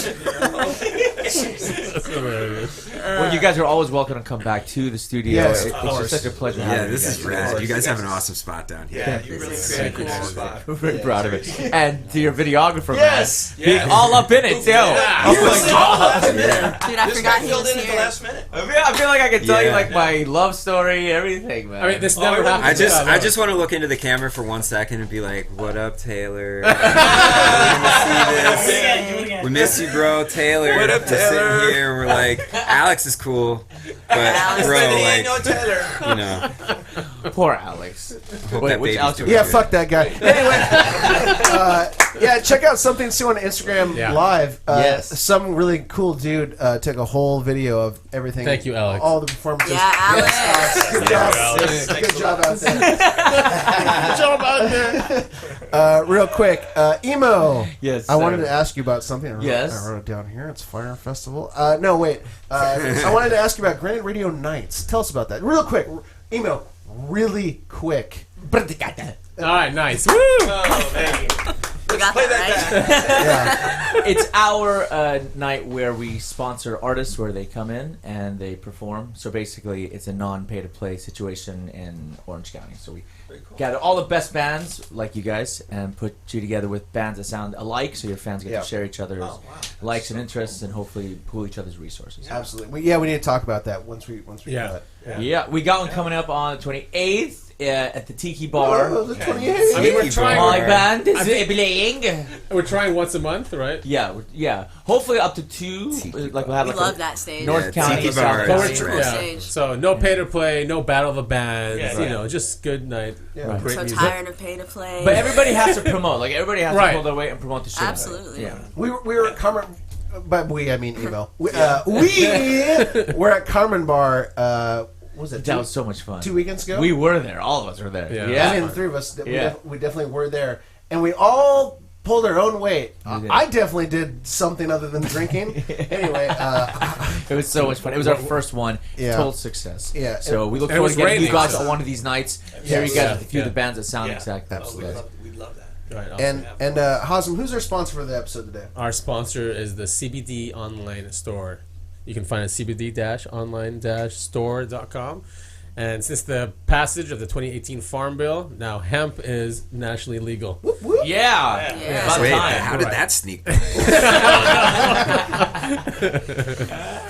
That's hilarious. Well, you guys are always welcome to come back to the studio. Yes, of It's course. just such a pleasure. Yeah, having this you is guys. rad. You guys have an awesome spot down here. Yeah, you really This is created so a cool cool. spot. We're very proud of it. And to your videographer, Yes. man. Being all up in it, too. Yeah. Oh my God. Dude, I This forgot guy he filled was in at the here. last minute. I feel like I could tell you Yeah. like my love story, everything, man. I mean, this never happened. I just want to look into the camera for 1 second and be like, "What up, Taylor? We miss you, bro, Taylor. What up, We're sitting Taylor? here, and we're like, Alex is cool, but Alex, bro, But he like, ain't no Taylor. you know, Poor Alex. hope Wait, that which baby's Alex? doing Yeah, good. fuck that guy. Anyway, Yeah, check out Something Sue on Instagram Live. Yes. Some really cool dude took a whole video of everything. Thank you, Alex. All the performances. Yeah, Alex. Good job, Alex. Good job out there. Good job out there. Real quick, Emo. Yes, I wanted sir. to ask you about something. I wrote it down here. It's Fire Festival. No, wait. I wanted to ask you about Granite Radio Nights. Tell us about that. Real quick. Emo, really quick. All right, nice. Woo! Oh, man. We got Play that right. It's our night where we sponsor artists where they come in and they perform. So basically, it's a non-pay-to-play situation in Orange County. So we gather all the best bands like you guys and put you together with bands that sound alike, so your fans get to share each other's likes and interests and hopefully pool each other's resources. Absolutely. We need to talk about that once we Yeah. Yeah, we got one coming up on the 28th at the Tiki Bar. Oh, the 28th. I mean, we're trying. My band is playing. We're trying once a month, right? Yeah. Hopefully up to 2. Like we'll have We like love a that stage. North County, Tiki South Bar County. is Cool right. stage. So no pay to play, no battle of the bands. Yeah, You know, just good night. Yeah. Great So music. tired of pay to play. But everybody has to promote. Like everybody has Right. to pull their weight and promote the shit. Absolutely. Yeah. We were at Carmen. By we, I mean email. We were at Carmen Bar. Was it That was so much fun. 2 weekends ago? We were there. All of us were there. Yeah. I mean, the three of us. Yeah. We definitely were there, and we all pulled our own weight. We did. I definitely did something other than drinking. Anyway, It was so much fun. It was our first one. Yeah. Total success. Yeah. So we look And it forward was to getting you raining, guys so- on one of these nights. Here you Yes. guys with a few Yeah. of the bands that sound Yeah. exactly. We'd love that. Right, awesome. and Hazem, who's our sponsor for the episode today? Our sponsor is the CBD online store. You can find it at cbd-online-store.com. And since the passage of the 2018 Farm Bill, now hemp is nationally legal. Yeah. Yeah. About Wait, time. how did Right. that sneak?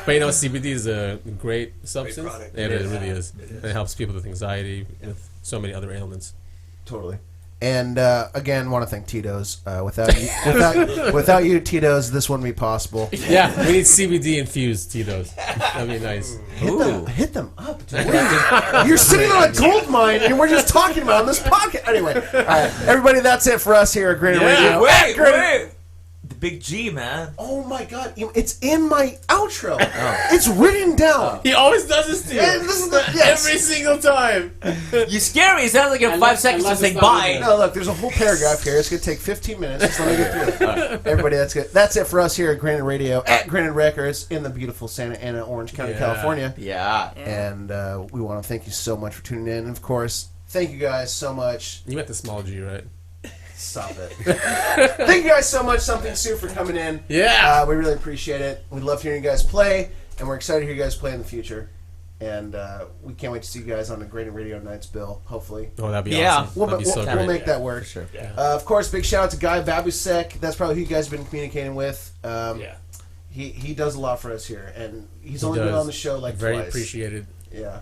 But you know, CBD is a great substance. product. It really is. It helps people with anxiety, with so many other ailments. Totally. And again, want to thank Tito's. Without you, Tito's, this wouldn't be possible. Yeah, we need CBD infused Tito's. That'd be nice. Hit them up, dude. You're sitting on a gold mine, and we're just talking about it on this podcast. Anyway, all right, everybody, that's it for us here at Granite Radio. Wait. The big G, man. Oh my God, it's in my outro. It's written down. He always does this to you. And this is yes. Every single time. You scare me. It sounds like you have 5 seconds to unless say it's not bye. in there. No, look, there's a whole paragraph here. It's gonna take 15 minutes. Just let me get through it. Everybody, that's good. That's it for us here at Granite Radio, at Granite Records, in the beautiful Santa Ana, Orange County, Yeah. California. Yeah. And we want to thank you so much for tuning in. And of course, thank you guys so much. You meant the small G, right? Stop it. Thank you guys so much, Something Sue, for coming in. Yeah. We really appreciate it. We love hearing you guys play, and we're excited to hear you guys play in the future. And we can't wait to see you guys on the Granite Radio Nights bill, hopefully. Oh, that'd be Yeah. awesome. We'll, That'd be so we'll great. make that work. For sure. Of course, big shout out to Guy Babusek. That's probably who you guys have been communicating with. He does a lot for us here, and he's only been does. on the show like Very twice. appreciated. Yeah.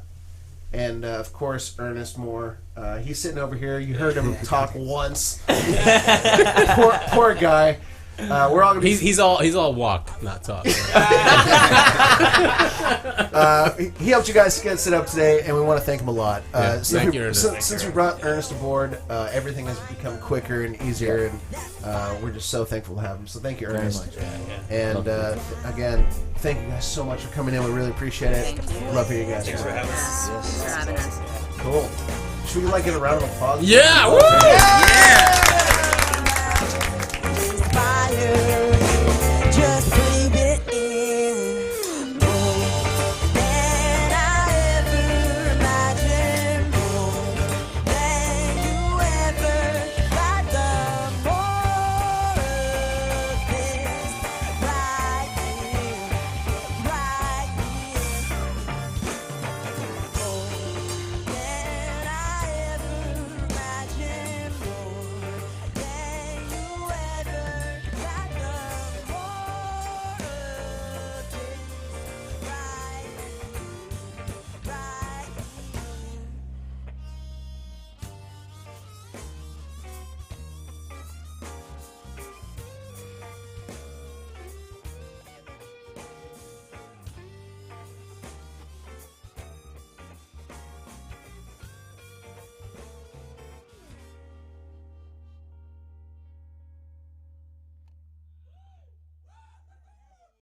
And of course, Ernest Moore. He's sitting over here. You heard him talk once. poor guy. We're all gonna be. He's all walk, not talk. He helped you guys get set up today, and we want to thank him a lot. Yeah, thank you, Ernest. Since we brought Ernest aboard, everything has become quicker and easier, and we're just so thankful to have him. So thank you, Ernest. And again, thank you guys so much for coming in. We really appreciate it. Thank you. Love hearing you guys. Thanks for having us. Thanks for having us. Cool. Should we get a round of applause? Yeah! Woo! Yeah!